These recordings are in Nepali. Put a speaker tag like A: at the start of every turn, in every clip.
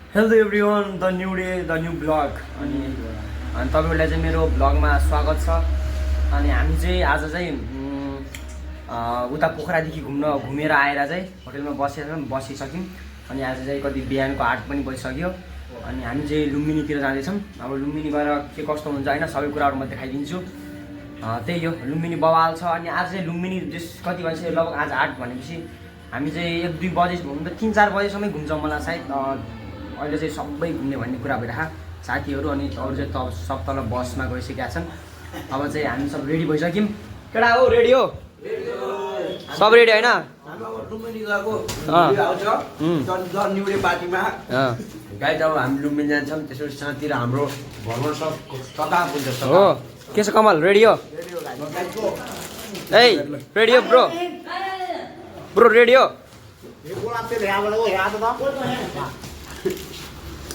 A: Hello everyone the new day the new blog अनि तपाईँहरूलाई चाहिँ मेरो ब्लगमा स्वागत छ। अनि हामी चाहिँ आज चाहिँ उता पोखरादेखि घुमेर आएर चाहिँ होटलमा बसिसक्यौँ। अनि आज चाहिँ कति बिहानको 8 पनि बजिसक्यो। अनि हामी चाहिँ लुम्बिनीतिर जाँदैछौँ। अब लुम्बिनी गएर के कस्तो हुन्छ होइन सबै कुराहरू म देखाइदिन्छु। त्यही हो, लुम्बिनी बवाल छ। अनि आज चाहिँ लुम्बिनी कति बजी लगभग आज 8 भनेपछि हामी चाहिँ 1-2 बजे 3-4 बजेसम्म घुम्छौँ होला सायद। अहिले चाहिँ सबै घुम्ने भन्ने कुरा भइरहेको साथीहरू अनि अरू चाहिँ सब तल बसमा गइसकेका छन्। अब चाहिँ हामी सब रेडी भइसक्यौँ। केटा हो रेडी हो? सब रेडी होइन?
B: गाइज अब हामी लुम्बिनी जान्छौँ, त्यसपछि साथीहरू हाम्रो भ्रमण सब कता पुग्छ
A: हो। के छ कमल, रेडी हो? ए रेडी हो ब्रो? ब्रो रेडी हो?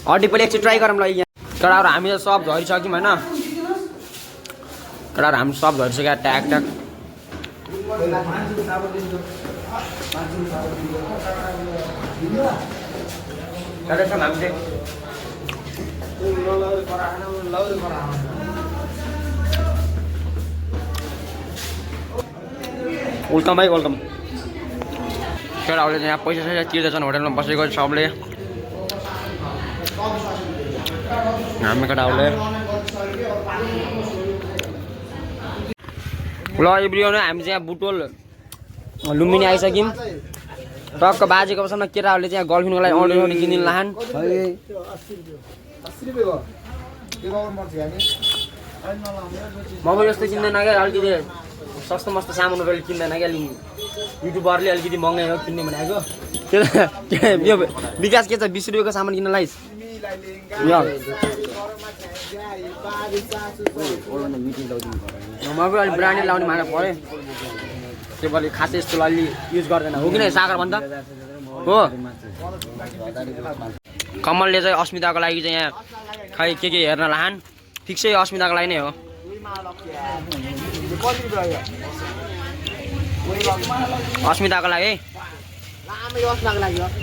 A: अड्डी पहिले एकचोटि ट्राई गरौँ ल। यहाँ केटाहरू हामी त सब झरिसक्यौँ होइन। केटाहरू हामी सब झरिसक्यो ट्याक ट्याक। जाँदैछौँ हामी चाहिँ। वेलकम भाइ वेलकम। केटाहरूले चाहिँ यहाँ पैसा तिर्दैछन् होटलमा बसेको सबले। हामी केटाहरूले ल एभ्रिवान हामी चाहिँ यहाँ बुटोल लुम्बिनी आइसक्यौँ। टक्क बाजेको अवसरमा केटाहरूले चाहिँ गर्लफ्रेन्डको लागि अर्डर किनिदिनु लाहान। मोबाइल जस्तो किन्दैन क्या, अलिकति सस्तो मस्तो सामानहरू किन्दैन क्या। युट्युबरले अलिकति महँगै हो किन्ने भनेको। यो विकास के छ 20 रुपियाँको सामान किन्न लाइस? मलाई अलिक ब्रान्डेड लाउने माना पऱ्यो। त्यो पनि खासै यस्तो अलि युज गर्दैन हो कि नै सागर भन्दा हो। कमलले चाहिँ अस्मिताको लागि चाहिँ यहाँ खै के हेर्न लाहान। फिक्सै अस्मिताको लागि नै हो। अस्मिताको लागि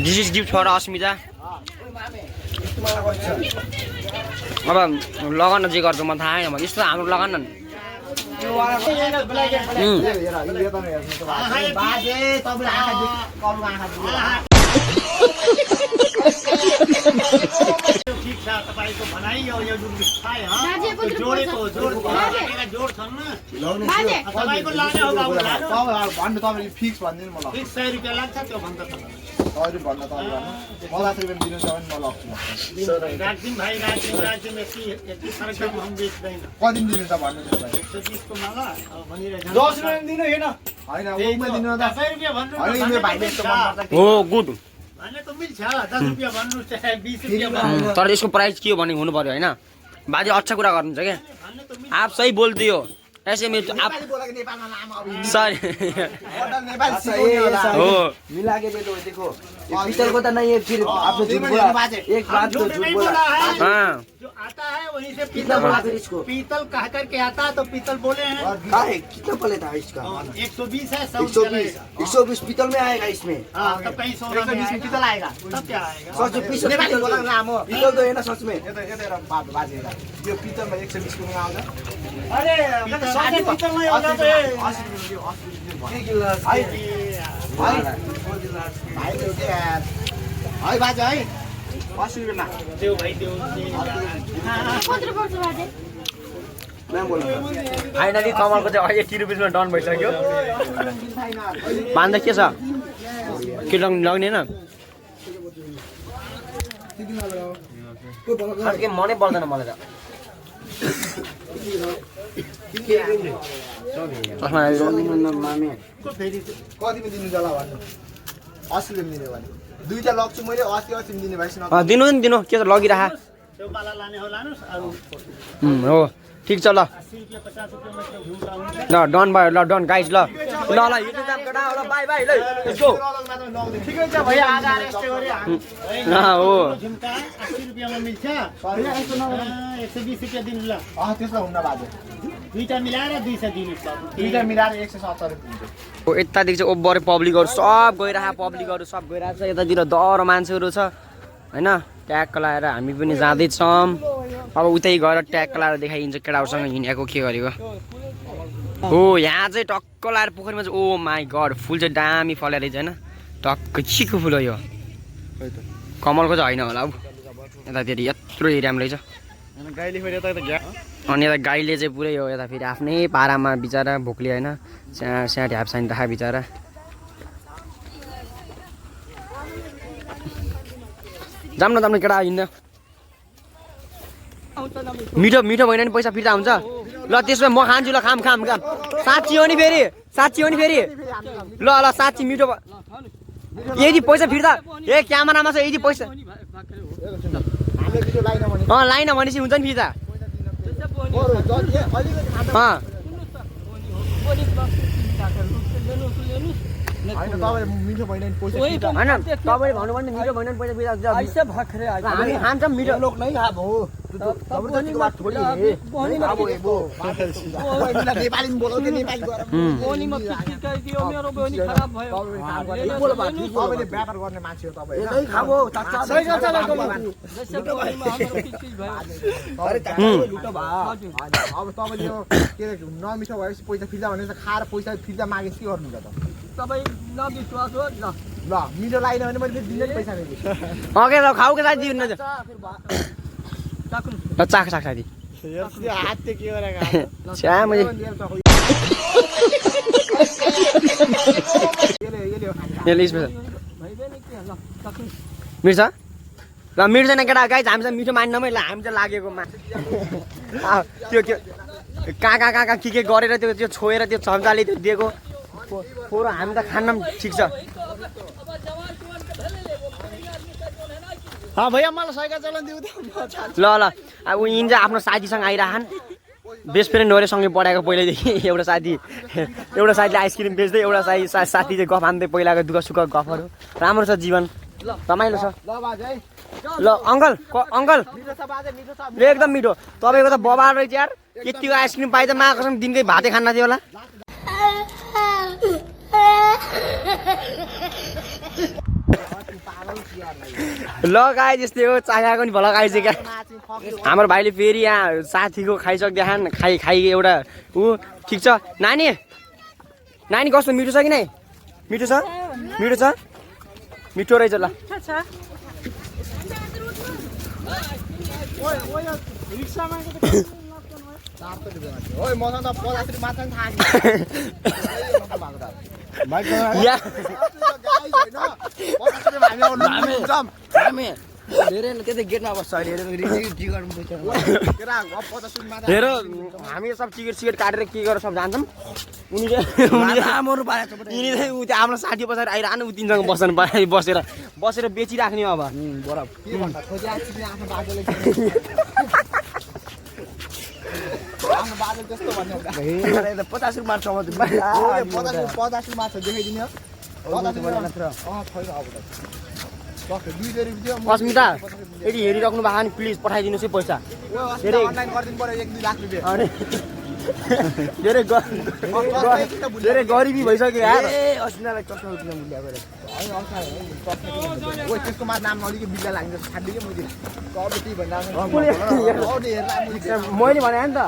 A: दिस इज गिफ्ट फर अस्मिता। अब लगाउन जे गर्छु म थाहा छैन, यस्तो हाम्रो लगाउन न।
C: तपाईको भनाइ यो जुन थाहा जोडेको जोड छन् न तपाईको लाने हो बाबु
D: भन्नु तपाईले फिक्स भनिदिनु मलाई।
C: फिक्स 100 रुपैयाँ लाग्छ त्यो भन्दा त
D: तपाईले भन्दा त गर्नु 50 रुपैयाँ दिनु छ भने म लग्छु।
C: राखदिम भाइ राखदिम यति फरक त हम बेच्दैन।
D: कति दिन दिनु छ भन्नु त भाइ।
C: 120 को माला भनिरहेछ
D: 10 रुपैयाँ दिनु हैन हैन उमै दिनु त
C: 100 रुपैयाँ भन्नु
D: हैन यो भाइले त मन पर्छ।
A: हो गुड
C: भने त मिल्छ 10 रुपैयाँ भन्नु चाहे 20 रुपैयाँ भन्नु।
A: तर यसको प्राइस के हो भने हुनु पर्यो होइन। बाजे अच्छा कुरा गर्नुहुन्छ क्या। आप सही बोल्दै हो ऐसे में तो आप सॉरी हो
B: मिला के दे दो। देखो पीतल को तो नहीं है, फिर आपने झूठ बोला। एक बात तो झूठ बोला।
A: हाँ
C: जो आता है वहीं से पीतल बोला। फिर इसको पीतल कह करके आता है तो पीतल बोले हैं।
D: का है कितना पले था इसका?
C: 120 है
D: 120 पीतल में आएगा इसमें।
C: हाँ तब कहीं 120 में पीतल आएगा तब क्या आएगा?
D: सच में पीतल पीतल तो है ना सच में? ये तो बात बाजेगा यो पीतल में 120 को आउँछ।
C: अरे पीतल नहीं होगा तो
D: है बाजे है 80 रुपैयाँमा
C: देऊ भाइ देऊ
E: कत्रो पर्छ बाजे?
A: फाइनली कमलको चाहिँ 80 रुपियाँमा डन भइसक्यो। पान्दा के छ के लग्ने होइन के मनै पर्दैन मलाई त।
D: कतिमा दिनु जाला भन्नु? 80 रुपैयाँ दिने भने दुईटा लग्छु मैले 80 दिने भएपछि
A: दिनु नि दिनु के त लगिरह।
C: त्यो बाला लाने हो लानुस् अरु
A: हो ठिक छ ल
C: 80 रुपैयाँ 50 रुपैयाँ मात्र घुम्टा हुन्छ।
A: ल डन भयो ल डन गाइज ल ल ल हिँड्नु जाम केटा ल बाई बाई ल लेट्स गो।
C: ठिकै छ भैया आज रेस्ट गरे
A: हो
C: झुम्का 80 रुपैयाँमा मिल्छ। 120 रुपैयाँ दिनु ल।
D: त्यसमा हुन्न बाजे।
C: दुईटा मिलाएर 200 दिनुस् बाबु।
D: दुईटा मिलाएर 170 रुपैयाँ।
A: यतादेखि चाहिँ ओभर पब्लिकहरू सब गइरहेको पब्लिकहरू सब गइरहेको छ। यतातिर दर मान्छेहरू छ होइन ट्याग लाएर हामी पनि जाँदैछौँ अब उतै गएर ट्याग लाएर देखाइदिन्छ केटाहरूसँग हिँडेको के गरेको हो यहाँ चाहिँ टक्क लाएर पोखरीमा चाहिँ ओ माई गड फुल चाहिँ दामी फलेर रहेछ होइन टक्क चिको फुल हो यो कमलको चाहिँ होइन होला अब यतातिर यत्रो एरियामा रहेछ अनि यता गाईले चाहिँ पुरै हो यता फेरि आफ्नै पारामा बिचरा भोकले होइन स्याट ह्याप साइन देखा बिचरा जाम न केटा हिँड्दा मिठो मिठो भएन नि पैसा फिर्ता हुन्छ ल त्यसो भए म खान्छु ल खाम साँच्ची हो नि फेरि ल साँच्ची मिठो यदि पैसा फिर्ता ए क्यामेरामा छ यदि पैसा लाइन भनेपछि हुन्छ नि फिर्ता
D: होइन तपाईँ मिठो भएन नि पैसा
A: होइन तपाईँले भन्नु भने मिठो भएन पैसा फिर्ता हामी खान्छौँ मिठो लोक नै खा भो
D: नेपाली बोलाउँदै नेपाली तपाईँले व्यापार गर्ने मान्छे हो तपाईँ अब तपाईँले यो के नमिठो भएपछि पैसा फिर्ता भनेर खाएर पैसा फिर्ता मागेपछि के गर्नुहुन्छ त
B: तपाईँ नविश्वास हो
D: ल मिठो लागेन भने मैले दिने पैसा दिन्छु
A: ओके ल खाऊ के साथी दिनु ल चाख साथी
D: हात के गरेको
A: छ्या मैले यसले स्पेसल मिर्छ ल मिर्दैन केटा गाई हामी चाहिँ मिठो मान्दैनौँ ल हामी चाहिँ लागेको त्यो कहाँ के गरेर त्यो छोएर त्यो चम्चाले त्यो दिएको फोरो हामी त खान्न ठिक छ
D: भैया मलाई साइकल चलाउन दिउ
A: ल अब ऊ यिन चाहिँ आफ्नो साथीसँग आइरहन् बेस्ट फ्रेन्ड नोरेसँगै पढाएको पहिल्यैदेखि एउटा साथीले आइसक्रिम बेच्दै एउटा साथी चाहिँ गफ हान्दै पहिलाको दुःख सुख गफहरू राम्रो छ जीवन रमाइलो छ ल अङ्कल एकदम मिठो तपाईँको त बबाल रहेछ यार यतिको आइसक्रिम पाइ त माघसम्म दिनकै भातै खान्न थियो होला ल गाई जस्तै हो चायाको नि भल गाइछ क्या हाम्रो भाइले फेरि यहाँ साथीको खाइसक्दै खाइ एउटा ऊ ठिक छ नानी कस्तो मिठो छ कि नै मिठो छ मिठो रहेछ ल
B: धेरै त्यतै गेटमा बस्छ अहिले
A: हेर हामी सब टिकट काटेर के गरेर सब जान्छौँ उनी चाहिँ आफ्नो साथी पछाडि आइरहनु ऊ तिनसँग बसेर बेचिराख्ने अब
D: बादल त्यस्तो भन्ने
B: 50 रुपियाँ मार्छ
D: 50 रुपियाँ छ देखाइदिने
A: अस्मिता यदि हेरिराख्नु भएको नि प्लिज पठाइदिनुहोस् है पैसा
D: अनलाइन गरिदिनु पर्यो 1-2 लाख रुपियाँ
A: धेरै गरिबी भइसक्यो यार
B: अस्मितालाई चस्मा उठ्न मुल्या गरे
D: त्यसको मा नाम नलिके बिल्ला लाग्छ छाड्दिए मैले कबटी भन्दा
A: मैले भने नि त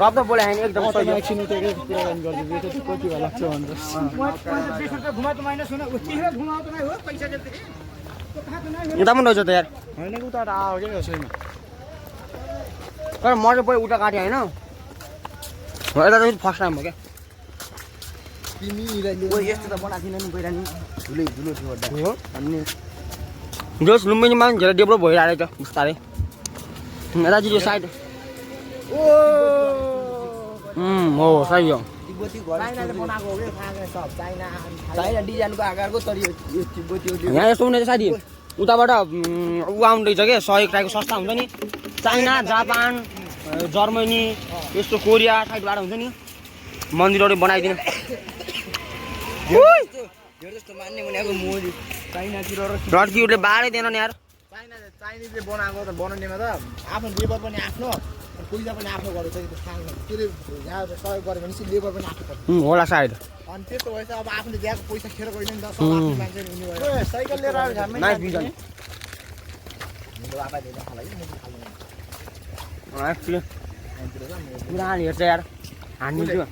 A: रत्न बोले हैन एकदम सही
D: एकछिन उठेको कुराकानी गर्दै त्यो कति भला लाग्छ भनेर
A: उता पनि रहेछ त यार
D: हैन उता आयो के छैन
A: तर म चाहिँ उता काटेँ होइन यता चाहिँ फर्स्ट टाइम हो क्या
B: ओ यस्तो त बनाएको थिएन नि पहिला नि धुलो थियो
A: हो अनि जस लुम्बिनीमा पनि धेरै डेभलप भइरहेको छ बिस्तारै यतातिर साइड हो सही हो
D: चाइनाले बनाएको हो के खागे सब
B: चाइना डिजाइनको आकारको तर यो तिब्बती हो
A: यहाँ यस्तो हुने साथी उताबाट ऊ आउँदैछ क्या 100 टाइपको सस्ता हुन्छ नि चाइना जापान जर्मनी यस्तो कोरिया साइडबाट हुन्छ नि मन्दिरहरू बनाइदिनु
B: धेरै जस्तो मान्ने भनेको मोदी चाइनातिर
A: रड्कीहरूले बारै दिएन नि यार
D: चाइनिजले बनाएको त बनाउनेमा त आफ्नो लेबर पनि आफ्नो पैसा पनि आफ्नो गरेको छ त्यो खानु त्यसले यहाँ सहयोग गर्यो भने चाहिँ लेबर पनि आफ्नो पर्छ
A: होला सायद
D: अनि त्यस्तो भएछ अब आफूले दिएको पैसा खेर गइल नि त सब आफ्नो मान्छे हुने भयो साइकल लिएर आयो घाममै
A: नाइस भिजन पुरा हेर्छ यार हानिदिन्छु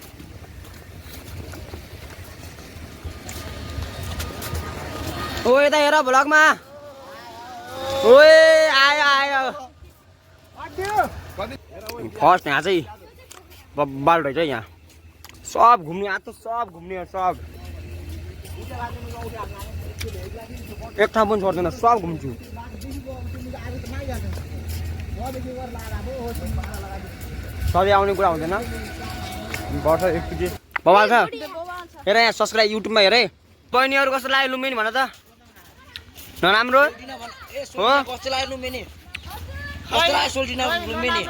A: ओ यता हेर भ्लगमा ओए आयो आयो फर्स्ट यहाँ चाहिँ बब्बाल रहेछ यहाँ सब घुम्ने आज त सब घुम्ने सब एक ठाउँ पनि छोड्दैन सब घुम्छु सधैँ आउने कुरा हुँदैन वर्ष एकचोटि बबाल छ हेर यहाँ सब्सक्राइब युट्युबमा हेर है बहिनीहरू कस्तो लाग्यो लुम्बिनी भन त नराम्रो हो
B: कस्तो लाग्यो लुम्बिनी कस्तो लाग्यो सोल्टिना लुम्बिनी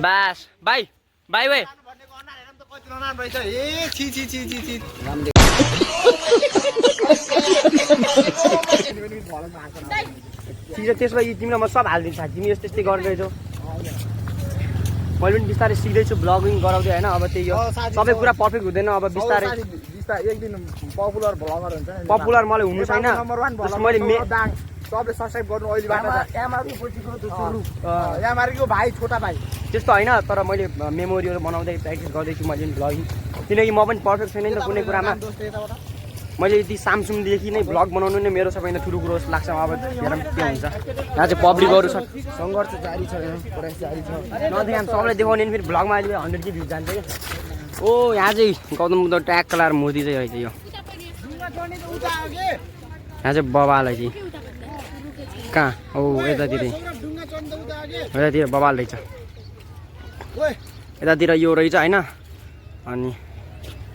A: बास बाई बाई बाई त्यसलाई तिमीलाई म सब हालिदिन्छ तिमी यस्तो यस्तै गर्दैछौ मैले पनि बिस्तारै सिक्दैछु ब्लगिङ गराउँदै होइन अब त्यही हो सबै कुरा पर्फेक्ट हुँदैन अब बिस्तारै
D: एक दिन पपुलर भ्लगर हुन्छ नि
A: पपुलर मलाई हुनु छैन मैले
D: सबले सब्सक्राइब गर्नु अहिलेबाट एमआरको भाइ छोटा भाइ
A: त्यस्तो होइन तर मैले मेमोरीहरू बनाउँदै प्र्याक्टिस गर्दैछु मैले ब्लगिङ किनकि म पनि पर्फेक्ट छैन नि त कुनै कुरामा मैले यति सामसुङदेखि नै भ्लग बनाउनु नै मेरो सबैभन्दा ठुलो कुरो जस्तो लाग्छ अब हेरौँ के हुन्छ यहाँ चाहिँ पब्लिकहरू छ
D: सङ्घर्ष जारी छ प्रयास जारी छ
A: नदेखाम सबैलाई देखाउने नि फेरि भ्लगमा अहिले 100K भ्युज जान्छ क्या ओ यहाँ चाहिँ गौतम बुद्ध ट्याग कलर मोदी चाहिँ रहेछ यो यहाँ चाहिँ बबालाई चाहिँ कहाँ ओ यतातिर बबाल रहेछ यतातिर यो रहेछ होइन अनि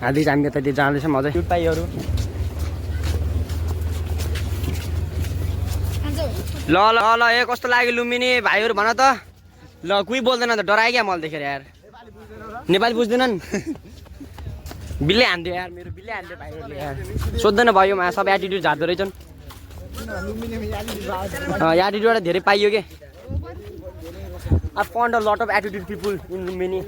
A: आधी चाहिँ हामी यतातिर जाँदैछौँ अझै पाइहरू ल ल ल ए कस्तो लाग्यो लुम्बिनी भाइहरू भन त ल कोही बोल्दैन त डरायो क्या मलाई देखेर यार नेपाली बुझ्दैनन् बिल्लै हान्थ्यो यार मेरो बिल्लै हान्थ्यो भाइहरूले यार सोध्दैन भयो मा सब एटिट्युड झार्दो रहेछन् एटिट्युड धेरै पाइयो के I found a lot of attitude people in Lumbini.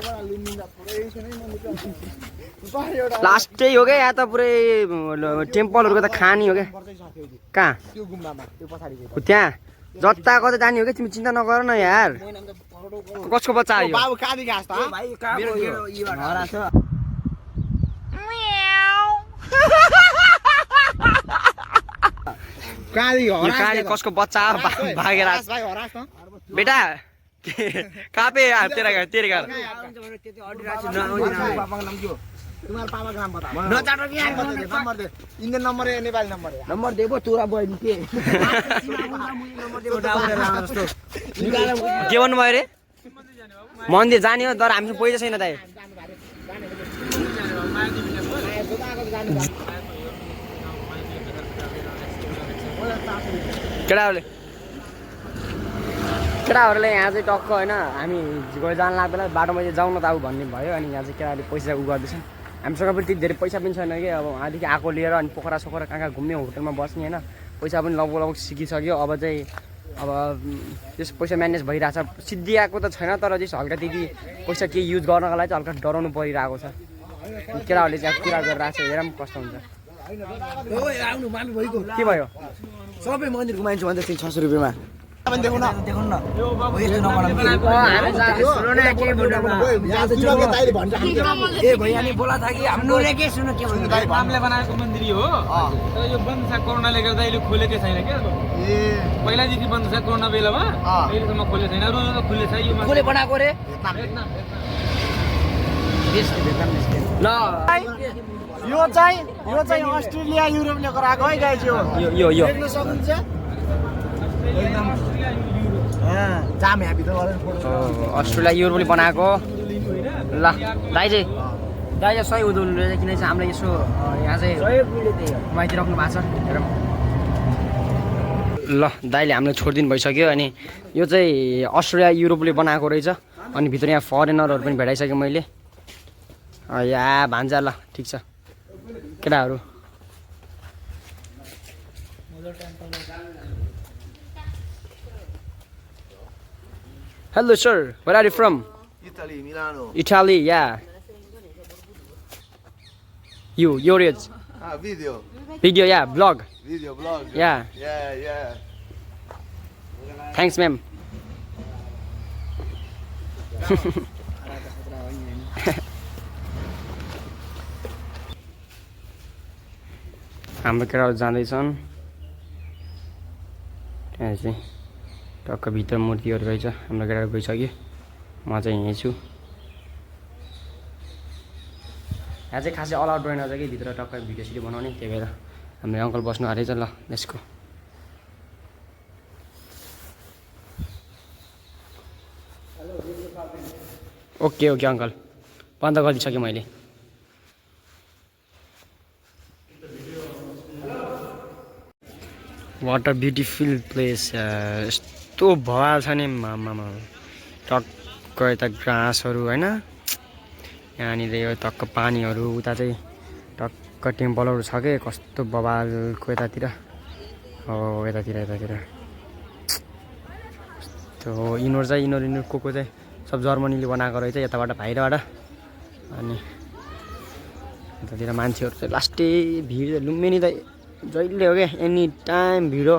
A: लास्टै हो क्या यहाँ त पुरै टेम्पलहरूको त खानी हो क्या कहाँ त्यहाँ जता कता जाने हो क्या तिमी चिन्ता नगर न यार कसको बच्चा आयो
D: बाबु काली घाँस त
A: काली कसको बच्चा भागेर बेटा कहाँ पे तेरा घर तेरे घर
D: तुम्हारे पापा का नाम बता न चाटो के यार नंबर दे इंडियन नंबर है नेपाली नंबर है नंबर देबो तोरा बहिनी के नंबर देबो डाउन जस्तो
A: के भन्नु भयो रे मन्दिर जाने हो तर हामीसँग पैसा छैन दाइ केटाहरूले यहाँ चाहिँ टक्क होइन हामी गएर जान लाग्दैन बाटोमा चाहिँ जाउँ न त अब भन्ने भयो अनि यहाँ चाहिँ केटाहरूले पैसा उ गर्दैछन् हामीसँग पनि त्यति धेरै पैसा पनि छैन कि अब वहाँदेखि आएको लिएर अनि पोखरा सोखरा कहाँ कहाँ घुम्ने होटलमा बस्ने होइन पैसा पनि लगभग सिकिसक्यो अब चाहिँ अब त्यस पैसा म्यानेज भइरहेछ सिद्धिआएको त छैन तर चाहिँ हल्का त्यति पैसा केही युज गर्नको लागि चाहिँ हल्का डराउनु परिरहेको छ केटाहरूले चाहिँ कुरा गरिरहेको छ हेरौँ कस्तो हुन्छ के भयो
B: सबै मन्दिर घुमाइन्छु भन्दै थिएँ 600 रुपियाँमा
D: देखो ना
B: ए भैया ने बोला था कि हम लोग के सुनो के
F: नामले बनाएको मन्दिर हो तर यो बन्द छ कोरोनाले गर्दा अहिले खोलेकै छैन के ए पहिलादेखि बन्द छ कोरोना बेलामा अहिलेसम्म खोले छैन अरु त खुले छ यो
B: खोले बनाएको रे
A: ल
D: यो चाहिँ अस्ट्रेलिया युरोपले गराएको है गाइस
A: यो
D: देख्न सक्नुहुन्छ एकदम जाम ह्यापी त गरेर फोटो
A: अस्ट्रेलिया युरोपले बनाएको ल दाइ चाहिँ सही हुँदो रहेछ किन चाहिँ हामीलाई यसो यहाँ चाहिँ माइती राख्नु भएको छ हेरौँ ल दाइले हामीलाई छोडिदिनु भइसक्यो अनि यो चाहिँ अस्ट्रेलिया युरोपले बनाएको रहेछ अनि भित्र यहाँ फरेनरहरू पनि भेटाइसकेँ मैले या भान्जा ल ठिक छ केटाहरू Hello sir, where are you from?
B: Italy, Milano.
A: Italy, yeah. Your age.
B: Video.
A: Video, yeah, vlog.
B: Video vlog.
A: Yeah.
B: Yeah.
A: Thanks, ma'am. हाम्रो केटाहरू जाँदैछन् त्यहाँ चाहिँ टक्क भित्र मूर्तिहरू रहेछ हाम्रो केटाहरू गइसक्यो म चाहिँ यहीँ छु यहाँ चाहिँ खासै अलाउड रहेन कि भित्र टक्क भिडियो सिडियो बनाउने त्यही भएर हाम्रो अङ्कल बस्नु आएको रहेछ ल यसको ओके अङ्कल बन्द गरिदिइसकेँ मैले वाट अ ब्युटिफुल प्लेस यस्तो भवाल छ नि मामा टक्क यता घाँसहरू होइन यहाँनिर यो टक्क पानीहरू उता चाहिँ टक्क टेम्पलहरू छ के कस्तो बवालको यतातिर हो यतातिर त्यो यिनीहरू चाहिँ यिनीहरू को चाहिँ सब जर्मनीले बनाएको रहेछ यताबाट बाहिरबाट अनि यतातिर मान्छेहरू चाहिँ लास्टै भिड लुम्बिनी त जहिले हो क्या एनी टाइम भिड हो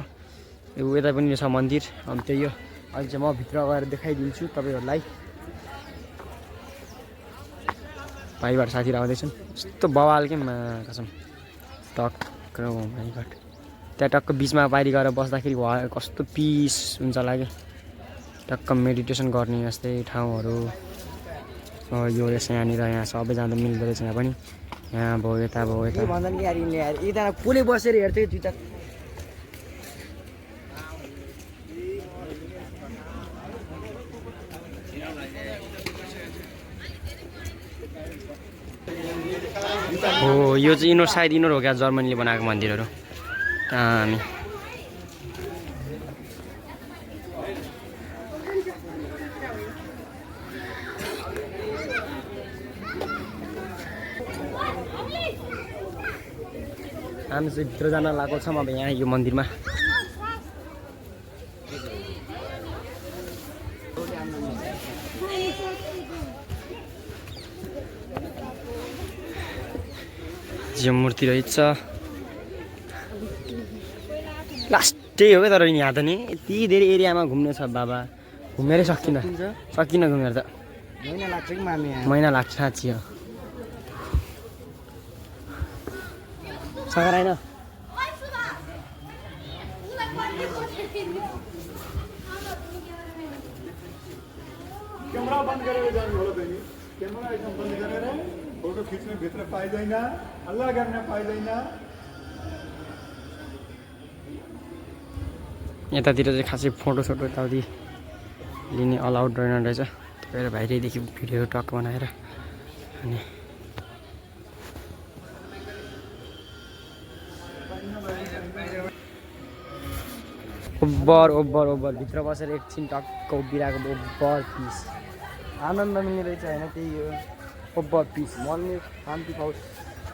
A: यता पनि छ मन्दिर अनि त्यही हो अहिले चाहिँ म भित्र गएर देखाइदिन्छु तपाईँहरूलाई भाइबाट साथीहरू आउँदैछन् यस्तो बवाल के कसम टक्क भाइबाट त्यहाँ टक्क बिचमा बाहिर गएर बस्दाखेरि कस्तो पिस हुन्छ लाग्यो टक्क मेडिटेसन गर्ने जस्तै ठाउँहरू यो रहेछ यहाँनिर यहाँ सबै जाँदा मिल्दो रहेछ यहाँ पनि यहाँ भयो यता भयो यता
B: भन्छन् कि यार यिनले यार यता कसले बसेर हेर्थ्यो दुईटा
A: हो यो चाहिँ यिनीहरू सायद यिनीहरू हो क्या जर्मनीले बनाएको मन्दिरहरू हामी चाहिँ भित्र जान लागेको छौँ अब यहाँ यो मन्दिरमा जो मूर्ति रहेछ लास्टै हो क्या तर यहाँ त नि यति धेरै एरियामा घुम्ने छ बाबा घुमेरै सकिनँ घुमेर त
B: महिना लाग्छ कि मामी
A: महिना लाग्छ साँच्ची हो सघार आएन
G: क्यामेरा बन्द गरेर जानु होला बहिनी क्यामेरा एकदम बन्द गरेर फोटो खिच्न भित्र पाइँदैन हल्ला गर्न पाइँदैन
A: यतातिर चाहिँ खासै फोटोसोटो यताउति लिने अलाउड रहेन रहेछ त्यही भएर बाहिरैदेखि भिडियो टक बनाएर अनि ओभर भित्र बसेर एकछिन टक्क उभिरहेको ओभर पिस आनन्द मिल्ने रहेछ होइन त्यही हो ओभर पिस मनले शान्ति पाउँछ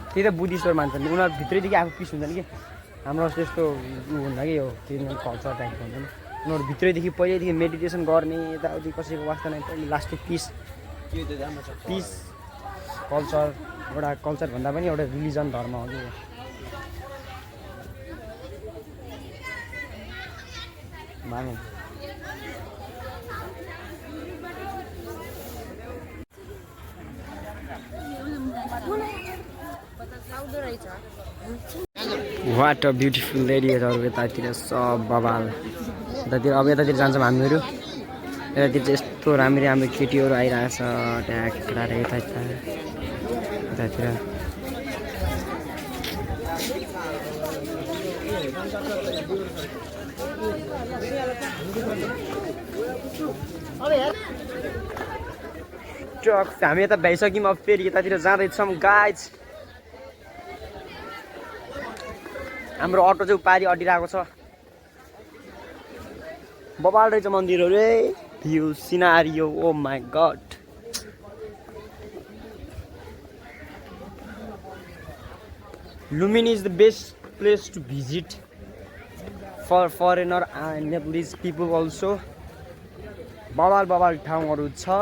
A: त्यही त बुद्धिस्टहरू मान्छन् उनीहरू भित्रैदेखि आफू पिस हुन्छन् कि हाम्रो त्यस्तो हुँदा कि हो त्यो कल्चर टाइपको हुन्छ नि उनीहरू भित्रैदेखि पहिल्यैदेखि मेडिटेसन गर्ने यताउति कसैको वास्ता नै पहिले लास्टै पिस कल्चर एउटा कल्चर भन्दा पनि एउटा रिलिजन धर्म हो कि माने वाट अ ब्युटिफुल एरियाहरू यतातिर सब बवाल यतातिर अब यतातिर जान्छौँ हामीहरू यतातिर चाहिँ यस्तो राम्ररी हाम्रो केटीहरू आइरहेछ त्यहाँ केटाहरू यतातिर हामी यता भ्याइसक्यौँ अब फेरि यतातिर जाँदैछौँ गाइज हाम्रो अटो चाहिँ पारी अडिरहेको छ बबाल रहेछ मन्दिरहरू view scenario oh my God Lumbini is the best place to visit for foreigner and Nepalese people also बबाल ठाउँहरू छ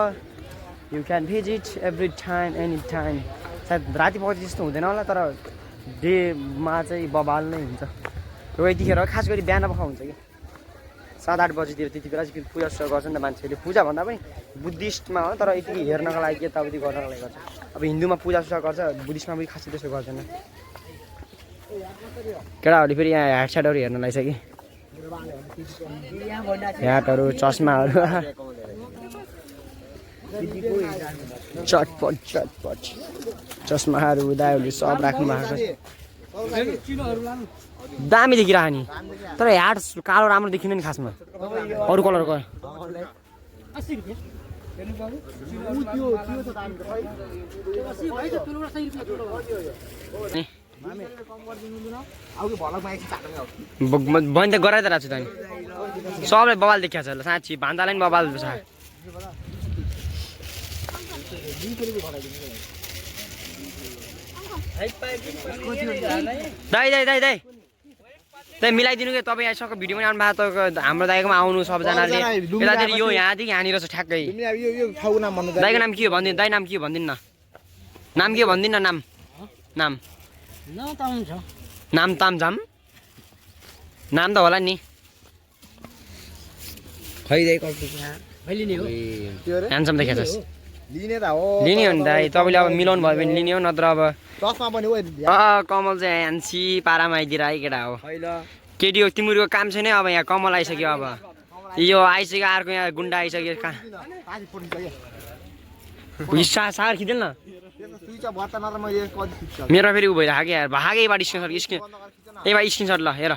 A: you can visit every time any time सायद राति पखति त्यस्तो हुँदैन होला तर डेमा चाहिँ बबाल नै हुन्छ र यतिखेर खास गरी बिहान पख हुन्छ कि 7-8 बजीतिर त्यति बेला चाहिँ पूजा सुजा गर्छ नि त मान्छेले पूजा भन्दा पनि बुद्धिस्टमा हो तर यति हेर्नको लागि यताउति गर्नको लागि गर्छ अब हिन्दूमा पूजा सुजा गर्छ बुद्धिस्टमा पनि खासै त्यसो गर्दैन केटाहरूले फेरि यहाँ ह्याटस्याटहरू हेर्न लाग्छ कि ह्याटहरू चस्माहरू चटपट चटपट चस्माहरू दाइहरूले सब राख्नु भएको छ दामी देखिरहेको नि तर ह्याट कालो राम्रो देखिँदैन नि खासमा अरू कलरको बहिनी त गराइ त राख्छु त नि सबलाई बबाल देखिया छ ल साँच्ची भान्दालाई पनि बबाल छ दाइ दाइ दाइ दाइ दाइ मिलाइदिनु कि तपाईँ यहाँसँग भिडियो पनि आउनु भएको त हाम्रो दाइकोमा आउनु सबजनाले यतातिर यो यहाँदेखि यहाँनिर छ ठ्याक्कै दाइको नाम के हो भनिदिनु दाइ नाम के हो भनिदिनु न नाम के हो भनिदिनु न नाम नाम नाम तामझाम नाम त होला नि खै दाइ ह्यान्डसम देखाएको छ
D: लिने त हो
A: लिने हो नि दाइ तपाईँले अब मिलाउनु भयो भने लिने हो नत्र अब
D: दसमा पनि हो
A: कमल चाहिँ ह्यान्सी पारामा आइदिएर आइ केटा हो केटी हो तिम्रो काम छैन अब यहाँ कमल आइसक्यो अब यो आइसक्यो अर्को यहाँ गुन्डा आइसक्यो कहाँ सागर खिच्दैन न मेरो फेरि उ भइरहेको क्या यार भागैबाट स्क्रिनसट यहीबाट स्क्रिनसट ल हेर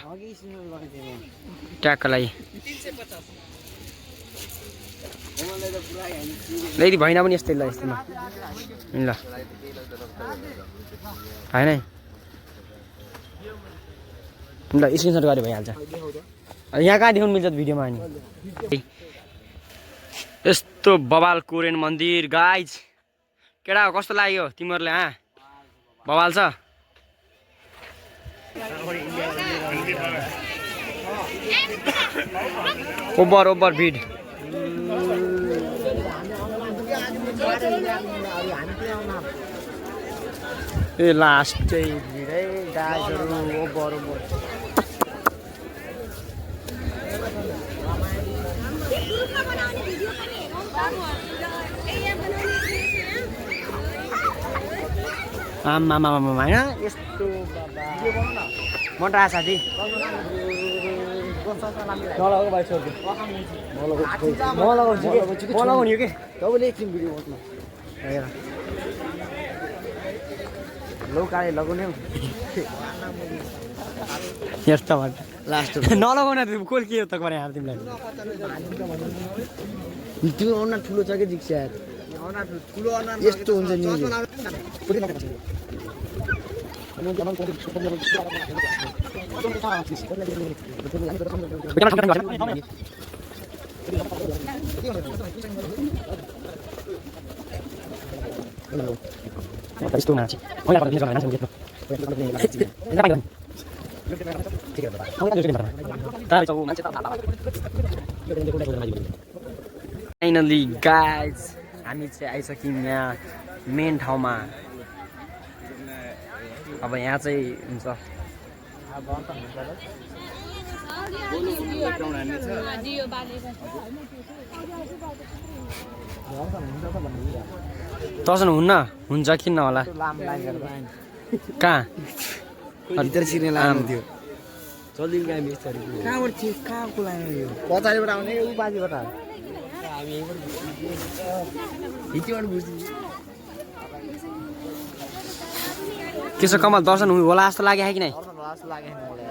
A: ट्यागको लागि यदि भएन पनि यस्तै ल यस्तैमा ल होइन ल स्क्रिनसट गरे भइहाल्छ यहाँ कहाँ देखाउनु मिल्छ भिडियोमा अनि यस्तो बबाल कोरियन मन्दिर गाइज केटा हो कस्तो लाग्यो तिमीहरूले बबाल छ ओभर ओभर भिड ए लास्ट चाहिँ भिड है गाइजहरू ओभर ओभर आमा होइन यस्तो मोटा साथी नलगाऊ भाइ सोध्छु म लगाउने हो कि तपाईँले एकछिन भिडियो बस्नु हेर लौकाले लगाउने यस्तो भन्छ लास्ट नलगाउन कोल के हो त गरे यार तिमीलाई त्यो अनुहार ठुलो छ कि जिक्स यार यस्तो हुन्छ नि यस्तो नाची फाइनली गाइज हामी चाहिँ आइसक्यौँ यहाँ मेन ठाउँमा अब यहाँ चाहिँ हुन्छ दर्शन हुन्न हुन्छ किन होला कहाँ भित्र छिर्ने लानु थियो जल्दी कहाँबाट थियो कहाँको लाग्यो पछाडिबाट आउने ऊ बाजीबाट के छ कमल दर्शन होला जस्तो लाग्यो कि नै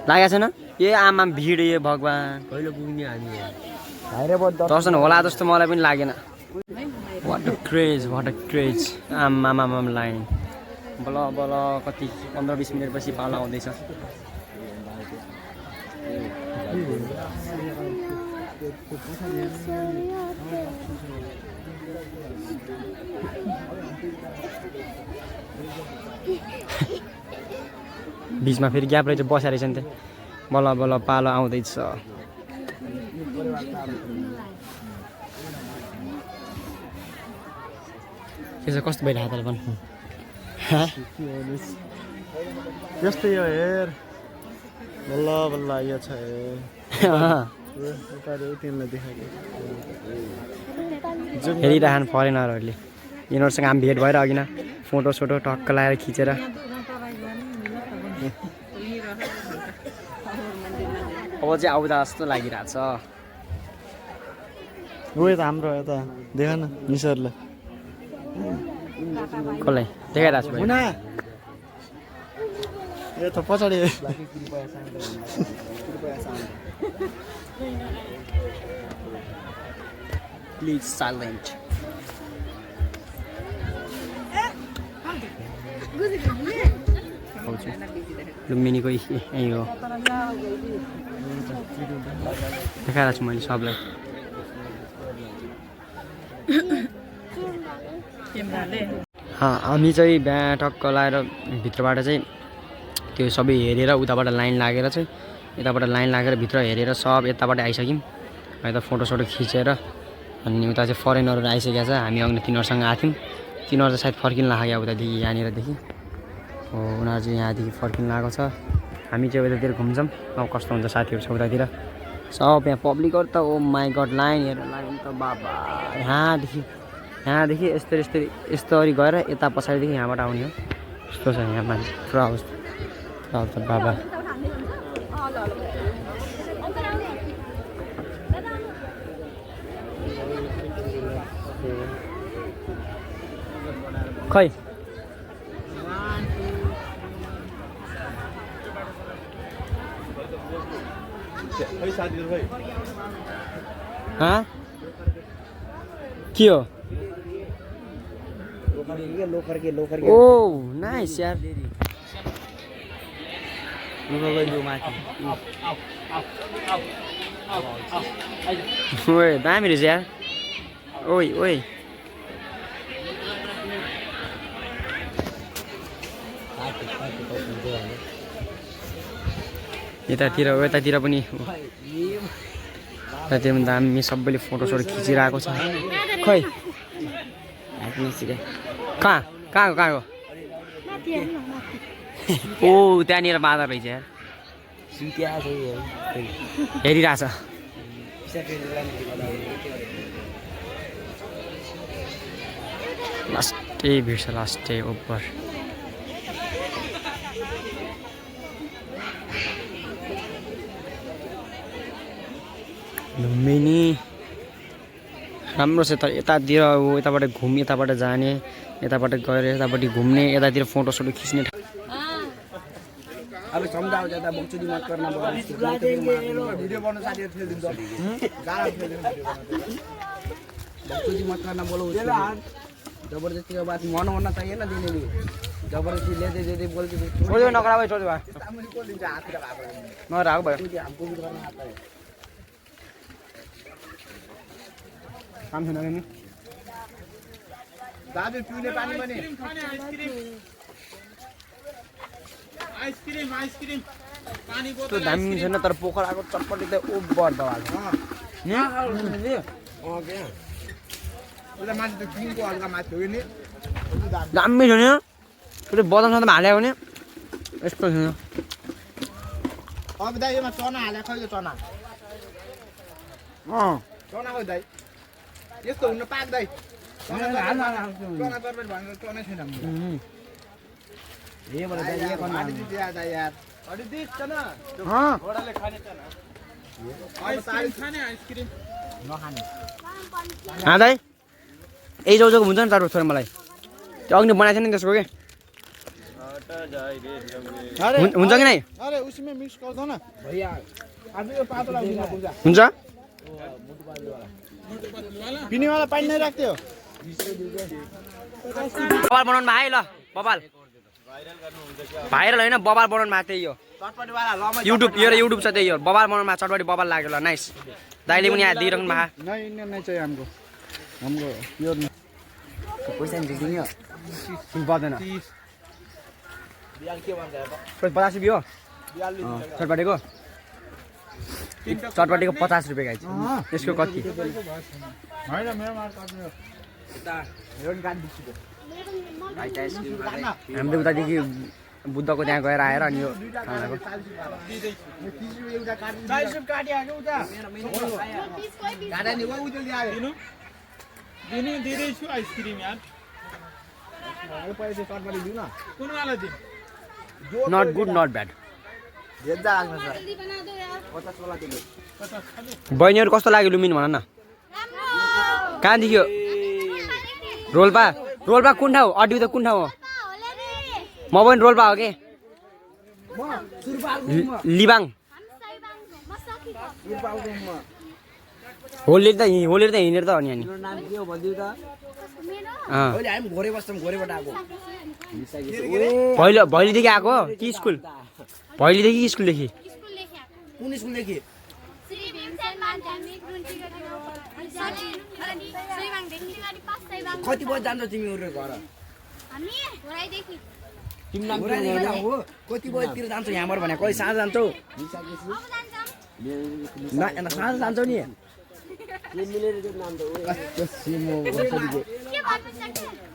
A: लागेको छैन ए आमा भिड ए भगवान् कहिले पुग्ने हामी दर्शन होला जस्तो मलाई पनि लागेन वाट अ क्रेज आमा लाइन बल बल कति 15-20 मिनटपछि पाला आउँदैछ बिचमा फेरि ग्याप रहेछ बसेर रहेछ नि त बल्ल बल्ल पालो आउँदैछ के छ कस्तो भइरहेको त भन्नु यस्तै हो हेर
D: बल्ल बल्ल आइयो छ
A: हेरिरहनु फरेनरहरूले यिनीहरूसँग हामी भेट भएर अघि न फोटो सोटो टक्क लगाएर खिचेर अब चाहिँ आउँदा जस्तो लागिरहेछ
D: हो त हाम्रो यता देख न निसरले
A: कसलाई देखाइरहेको छु
D: हुना यो त पछाडि
A: प्लिज साइलेन्ट लुम्बिनीको यही हो देखाइरहेको छु मैले सबलाई हामी चाहिँ बिहा टक्क लाएर भित्रबाट चाहिँ त्यो सबै हेरेर उताबाट लाइन लागेर चाहिँ यताबाट लाइन लागेर भित्र हेरेर सब यताबाट आइसक्यौँ यता फोटोसोटो खिचेर अनि उता चाहिँ फरेनरहरू आइसकेको छ हामी अघि तिनीहरूसँग आएको थियौँ तिनीहरू चाहिँ सायद फर्किन लाग्यो उतादेखि यहाँनिरदेखि हो उनीहरू चाहिँ यहाँदेखि फर्किन लागेको छ हामी चाहिँ उतातिर घुम्छौँ अब कस्तो हुन्छ साथीहरू छ उतातिर सब यहाँ पब्लिकहरू त ओ माई गड लाइन हेरेर लाइन त बाबा यहाँदेखि यस्तोरी गएर यता पछाडिदेखि यहाँबाट आउने हो यस्तो छ यहाँ मान्छे पुरा अवस्था बाबा खै के हो ओ नाइस यार ओए दामी रहेछ यार ओइ ओइ यतातिर पनि दामी सबैले फोटोसोटो खिचिरहेको छ खै कहाँको ओ त्यहाँनिर बाँदर रहेछ यार हेरिरहेछ लास्टै भिड्छ लास्टै ओभर लुम्बिनी राम्रो छ तर यतातिर यताबाट यताबाट जाने यताबाट गएर यतापट्टि घुम्ने यतातिर फोटोसोटो खिच्ने
B: अब समझाओ ज्यादा बकचोदी मत करना वीडियो बनाओ साथीहरु फेल दिन्छ गाला फेल दिन्छ बकचोदी मत करना बोलो जबरदस्ती का बात मन होना चाहिए ना देने में जबरदस्ती ले दे बोल के छोड़ दो नकरा भाई छोड़ दो सामने को दिन्छ हात तिर भाग न राख भाई हमको भी करना आता है काम छैन नि दाजु पिउने पानी पनि
C: आइसक्रिम पानी बोतल
A: त्यो दामी छैन तर पोखराको चटपटी त ओभर दबाल
D: माथि त किनको हल्का माथि हो नि
A: दामी छैन त्यो बदाम सदाम हाल्यो भने यस्तो छैन
D: अब दाइ यसमा चना हाले खै चना चना खै दाइ यस्तो हुन पाक्दै चना तरबेर भनेर चनै छैन ये बोले दाइ ये कोन आदि दिया दाइ यार अडी दे चना घोडाले खाने चना आइसक्रिम खाने आइसक्रिम नखाने
A: दाइ यही जाउको हुन्छ नि तर मलाई त्यो अग्नि बनाएको छैन नि त्यसको के हुन्छ कि नै
D: अरे उसमै मिक्स कर दो न भैया आज यो पातला
A: हुन्छ
D: पिने वाला पानी नहीं राख्थे हो
A: बबाल बनाउनु भयो है ल बबाल भाइरल होइन बबाल बनाउनु भएको त्यही हो
D: चटपटी वाला ल
A: युट्युब छ त्यही हो बबाल बनाउनु भएको चटपटी बबाल लाग्यो ल नाइस दाइले पनि यहाँ दिइराख्नु भएको
D: नहीं नहीं चाहिए हमको प्योर
A: पैसा नि दिदिने हो पर्दैन 50 रुपियाँ हो चटपटीको 50 रुपियाँ गाइज यसको कति
D: होइन मेरो मार काट्नु यो गाडी दिछु
A: हामीले उतादेखि
B: बुद्धको त्यहाँ गएर आएर अनि यो खानाको
F: दिँदैछु आइसक्रिम यार कुन वाला दिन
B: नट गुड नट ब्याड
E: जल्दी बना दो यार
B: बहिनीहरू कस्तो लाग्यो लुमिन भन न कहाँ देखियो रोल्पा रोल्पा कुन ठाउँ अड्यु त कुन ठाउँ हो म पनि रोल्पा हो के लिबाङ होली त हिँडेर त हो नि अनि भैलीदेखि आएको कि स्कुल भैलीदेखि स्कुलदेखि
D: कुन स्कुलदेखि
E: श्री भीमसेन माध्यमिक रुन्टीगढी
D: कति बजी जान्छ तिमी घर
E: हामी होराइदेखि
D: हो कति बजीतिर जान्छौ यहाँबाट भने कहिले साँझ जान्छौ
E: अब जान्छौँ
D: साँझ जान्छौ नि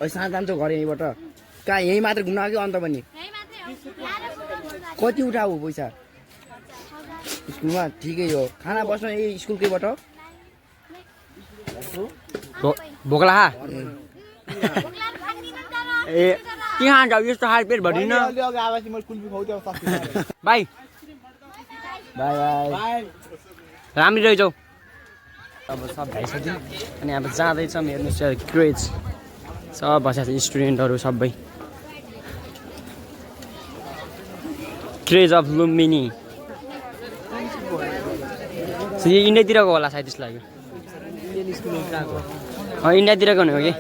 D: साँझ जान्छौ घर यहीँबाट कहाँ यहीँ मात्र घुम्न कि अन्त पनि
E: यही मात्रै हो ल्याएर
D: कति उठाऊ पैसा स्कुलमा ठिकै हो खाना बस्न यही स्कुलकैबाट
B: भोकला ए के खान्छ यस्तो खाएर पेट भरिन बाई
D: बाई बाई
B: राम्री रहेछौ अब सब भइसक्यो अनि अब जाँदैछौँ हेर्नुहोस् क्रेज सब बसेको छ स्टुडेन्टहरू सबै क्रेज अफ लुम्बिनी यो इन्डियातिरको होला सायद त्यस्तो लाग्यो इन्डियातिरको हुने हो कि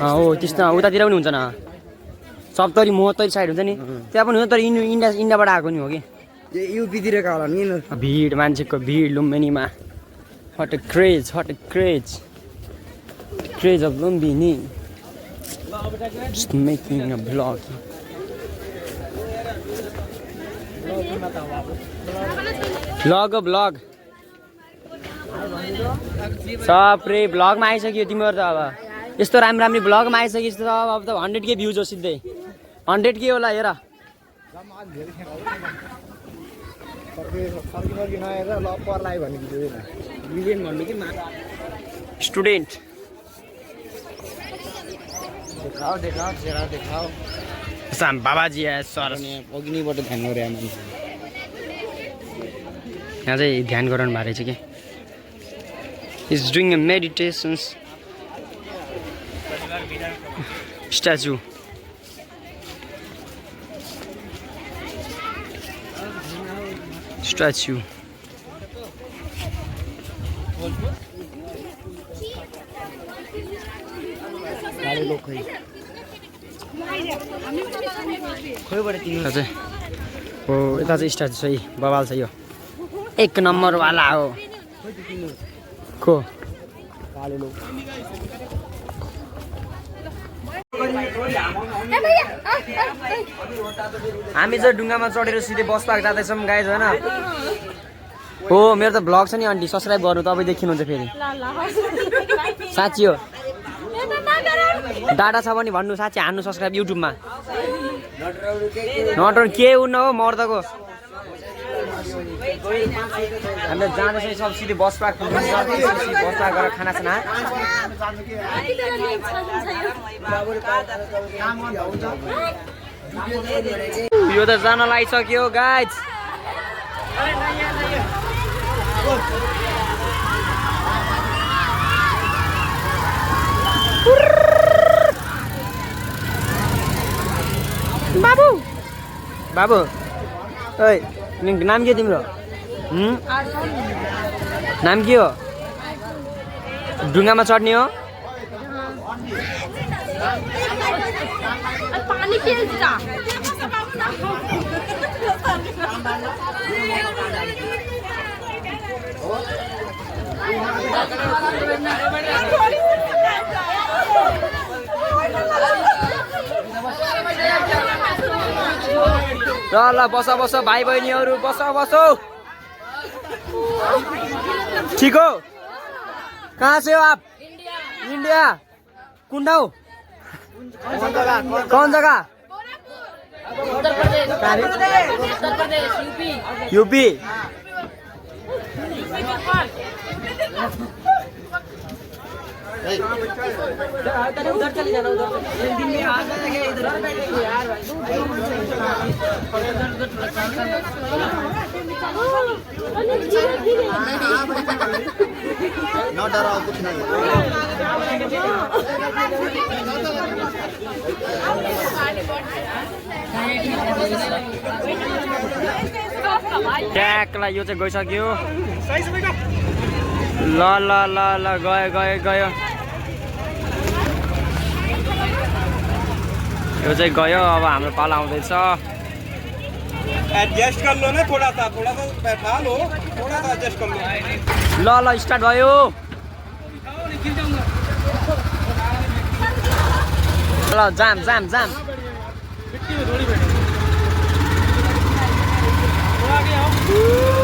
B: हो त्यस्तो उतातिर पनि हुन्छ न सप्तरी मोहत्तरी साइड हुन्छ नि त्यहाँ पनि हुन्छ तर इन्डियाबाट आएको नि हो कि
D: युपीतिरका होला नि
B: भिड मान्छेको भिड लुम्बिनीमा hot craze craze of Lumbini making a blog blog सबै ब्लगमा आइसक्यो तिमीहरू त अब यस्तो राम्रो ब्लगमा आइसक्यो अब त 100K भ्युज हो सिधै 100K होला हेर स्टुडेन्ट बाबाजी सर
D: अघिबाट ध्यान गरे
B: यहाँ चाहिँ ध्यान गराउनु भएको रहेछ कि is doing a meditations statue हो यता चाहिँ स्ट्याचु छ बवाल छ यो 1 नम्बर वाला हो को हामी चाहिँ ढुङ्गामा चढेर सिधै बस पार्क जाँदैछौँ गाइज होइन हो मेरो त भ्लग छ नि आन्टी सब्सक्राइब गर्नु तपाईँ देखिनुहुन्छ फेरि साँच्ची हो डाटा छ भने भन्नु साँच्ची हान्नु सब्सक्राइब युट्युबमा नटर के हुन्न हो मर्दको हामी जाँदैछौँ सब सिधै बस पार्क बस पार्क गरेर खानासाना यो त जान लागिसक्यो गाइज बाबु ओइ नाम के तिम्रो नाम के हो ढुङ्गामा चढ्ने हो
E: पानी
B: ल बस भाइ बहिनीहरू बस ठीक हो कहाँ से हो आप इंडिया कुन ठाउँ कौन जगह
A: यूपी
B: उधर चले जाना उधर एक दिन में आ जाएंगे इधर यार
D: न डराओ कुछ नहीं
A: ट्याकलाई यो चाहिँ गइसक्यो ल ल ल ल गयो गयो गयो यो चाहिँ गयो अब हाम्रो पाला आउँदैछ
F: एडजस्ट कर लो ना थोड़ा सा बैठा लो थोड़ा सा एडजस्ट कर लो
A: ल ल स्टार्ट भयो ल जाम जाम जाम
F: थोड़ा आगे आओ